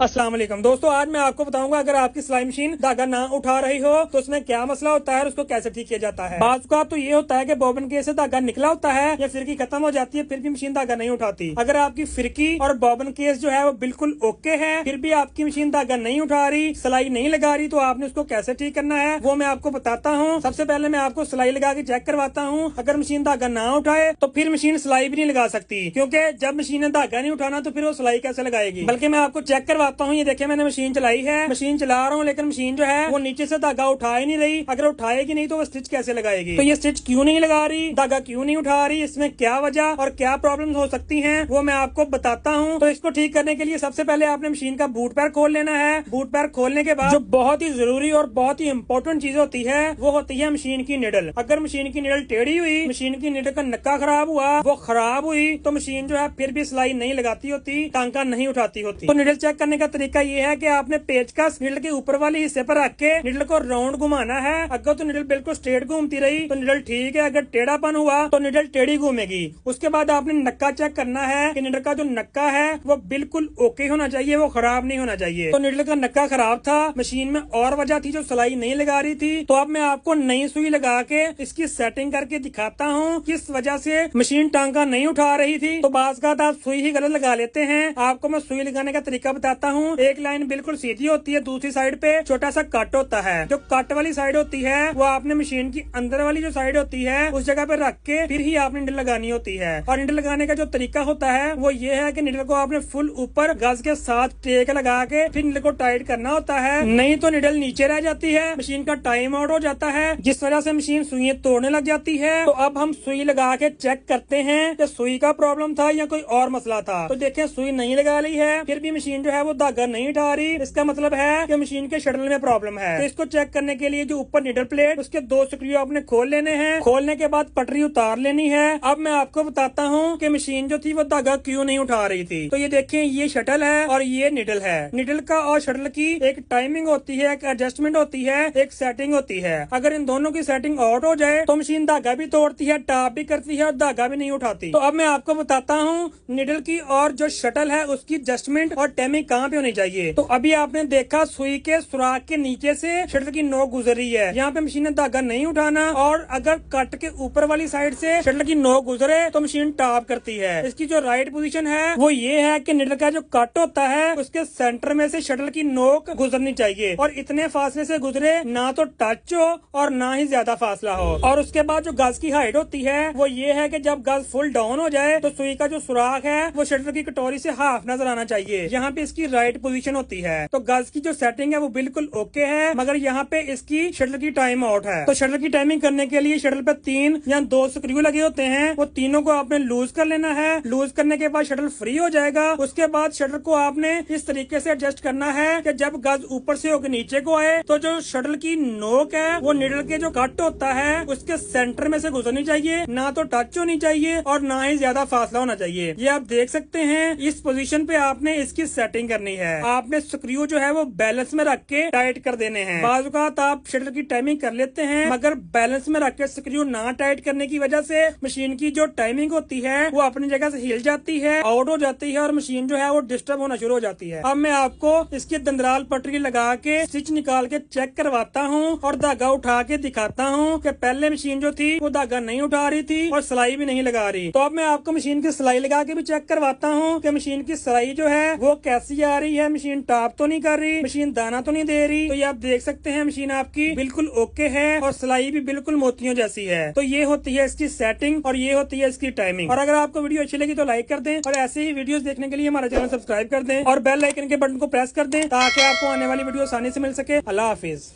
अस्सलाम वालेकुम दोस्तों, आज मैं आपको बताऊंगा अगर आपकी सिलाई मशीन धागा ना उठा रही हो तो उसमें क्या मसला होता है और उसको कैसे ठीक किया जाता है। बात का तो ये होता है कि बॉबिन केस से धागा निकला होता है या फिरकी खत्म हो जाती है, फिर भी मशीन धागा नहीं उठाती। अगर आपकी फिरकी और बॉबिन केस जो है वो बिल्कुल ओके है, फिर भी आपकी मशीन धागा नहीं उठा रही, सिलाई नहीं लगा रही, तो आपने उसको कैसे ठीक करना है वो मैं आपको बताता हूँ। सबसे पहले मैं आपको सिलाई लगा के चेक करवाता हूँ। अगर मशीन धागा ना उठाए तो फिर मशीन सिलाई भी नहीं लगा सकती, क्योंकि जब मशीन ने धागा नहीं उठाना तो फिर वो सिलाई कैसे लगाएगी। बल्कि मैं आपको चेक करवाता हूँ। ये देखिए मैंने मशीन चलाई है, मशीन चला रहा हूँ, लेकिन मशीन जो है वो नीचे से धागा उठा ही नहीं रही। अगर उठाएगी नहीं तो वो स्टिच कैसे लगाएगी। तो ये स्टिच क्यों नहीं लगा रही, धागा क्यों नहीं उठा रही, इसमें क्या वजह और क्या प्रॉब्लम हो सकती है वो मैं आपको बताता हूँ। तो इसको ठीक करने के लिए सबसे पहले आपने मशीन का बूट पैर खोल लेना है। बूट पैर खोलने के बाद जो बहुत ही जरूरी और बहुत ही इंपॉर्टेंट चीज होती है वो होती है मशीन की निडल। अगर मशीन की निडल टेढ़ी हुई, मशीन की निडल का नक्का खराब हुआ, वो खराब हुई, तो मशीन जो है फिर भी सिलाई नहीं लगाती होती, टांका नहीं उठाती होती। तो निडल चेक करने का तरीका ये है कि आपने पेचकस निडल के ऊपर वाले हिस्से पर रख के निडल को राउंड घुमाना है। अगर तो निडल बिल्कुल स्ट्रेट घूमती रही तो निडल ठीक है, अगर टेढ़ापन हुआ तो निडल टेढ़ी घूमेगी। उसके बाद आपने नक्का चेक करना है कि निडल का जो नक्का है वो बिल्कुल ओके होना चाहिए, वो खराब नहीं होना चाहिए। तो निडल का नक्का खराब था, मशीन में और वजह थी जो सिलाई नहीं लगा रही थी। तो अब मैं आपको नई सुई लगा के इसकी सेटिंग करके दिखाता हूँ किस वजह से मशीन टांका नहीं उठा रही थी। तो बाज का आप सुई ही गलत लगा लेते हैं। आपको मैं सुई लगाने का तरीका बताता हूँ। एक लाइन बिल्कुल सीधी होती है, दूसरी साइड पे छोटा सा कट होता है। जो कट वाली साइड होती है वो आपने मशीन की अंदर वाली जो साइड होती है उस जगह पे रख के फिर ही आपने निडल लगानी होती है। और निडल लगाने का जो तरीका होता है वो ये है कि निडल को आपने फुल ऊपर गज के साथ टेक लगा के फिर निडल को टाइट करना होता है, नहीं तो निडल नीचे रह जाती है, मशीन का टाइम आउट हो जाता है, जिस वजह से मशीन सुई तोड़ने लग जाती है। तो अब हम सुई लगा के चेक करते हैं कि सुई का प्रॉब्लम था या कोई और मसला था। तो देखें सुई नहीं लगा ली है, फिर भी मशीन जो है वो धागा नहीं उठा रही, इसका मतलब है कि मशीन के शटल में प्रॉब्लम है। तो इसको चेक करने के लिए जो ऊपर निडल प्लेट उसके 2 स्क्रू आपने खोल लेने हैं। खोलने के बाद पटरी उतार लेनी है। अब मैं आपको बताता हूँ कि मशीन जो थी वो धागा क्यों नहीं उठा रही थी। तो ये देखें, ये शटल है और ये निडल है। निडल का और शटल की एक टाइमिंग होती है, एक एडजस्टमेंट होती है, एक सेटिंग होती है। अगर इन दोनों की सेटिंग आउट हो जाए तो मशीन धागा भी तोड़ती है, टाप भी करती है और धागा भी नहीं उठाती। तो अब मैं आपको बताता हूँ निडल की और जो शटल है उसकी एडजस्टमेंट और टाइमिंग कहाँ पे होनी चाहिए। तो अभी आपने देखा सुई के सुराख के नीचे से शटल की नोक गुजर रही है, यहाँ पे मशीन ने धागा नहीं उठाना। और अगर कट के ऊपर वाली साइड से शटल की नोक गुजरे तो मशीन टॉप करती है। इसकी जो राइट पोजीशन है वो ये है कि निडल का जो कट होता है उसके सेंटर में से शटल की नोक गुजरनी चाहिए और इतने फासले से गुजरे ना तो टच हो और ना ही ज्यादा फासला हो। और उसके बाद जो गज की हाइट होती है वो ये है कि जब गज फुल डाउन हो जाए तो सुई का जो सुराख है वो शटल की कटोरी से हाफ नजर आना चाहिए। यहाँ पे इसकी राइट पोजीशन होती है। तो गज की जो सेटिंग है वो बिल्कुल ओके है, मगर यहाँ पे इसकी शटल की टाइम आउट है। तो शटल की टाइमिंग करने के लिए शटल पे 3 या 2 स्क्रू लगे होते हैं, वो तीनों को आपने लूज कर लेना है। लूज करने के बाद शटल फ्री हो जाएगा। उसके बाद शटल को आपने इस तरीके से एडजस्ट करना है कि जब गज ऊपर से होकर नीचे को आए तो जो शटल की नोक है वो निडल के जो कट होता है उसके सेंटर में से गुजरनी चाहिए, ना तो टच होनी चाहिए और ना ही ज्यादा फासला होना चाहिए। ये आप देख सकते हैं। इस पोजीशन पे आपने इसकी सेटिंग करनी है। आपने स्क्रू जो है वो बैलेंस में रख के टाइट कर देने हैं। बाजू का आप शटल की टाइमिंग कर लेते हैं, मगर बैलेंस में रख के स्क्रू ना टाइट करने की वजह से मशीन की जो टाइमिंग होती है वो अपनी जगह से हिल जाती है, आउट हो जाती है और मशीन जो है वो डिस्टर्ब होना शुरू हो जाती है। अब मैं आपको इसकी दंदराल पटरी लगा के स्टिच निकाल के चेक करवाता हूँ और धागा उठा के दिखाता हूँ कि पहले मशीन जो थी वो धागा नहीं उठा रही थी और सिलाई भी नहीं लगा रही। तो अब मैं आपको मशीन की सिलाई लगा के भी चेक करवाता हूँ कि मशीन की सिलाई जो है वो कैसी आ रही है, मशीन टॉप तो नहीं कर रही, मशीन दाना तो नहीं दे रही। तो ये आप देख सकते हैं मशीन आपकी बिल्कुल ओके है और सिलाई भी बिल्कुल मोतियों जैसी है। तो ये होती है इसकी सेटिंग और ये होती है इसकी टाइमिंग। और अगर आपको वीडियो अच्छी लगी तो लाइक कर दें और ऐसे ही वीडियोस देखने के लिए हमारा चैनल सब्सक्राइब कर दें और बेल आइकन के बटन को प्रेस कर दें ताकि आपको आने वाली वीडियो आसानी से मिल सके। अल्लाह हाफिज।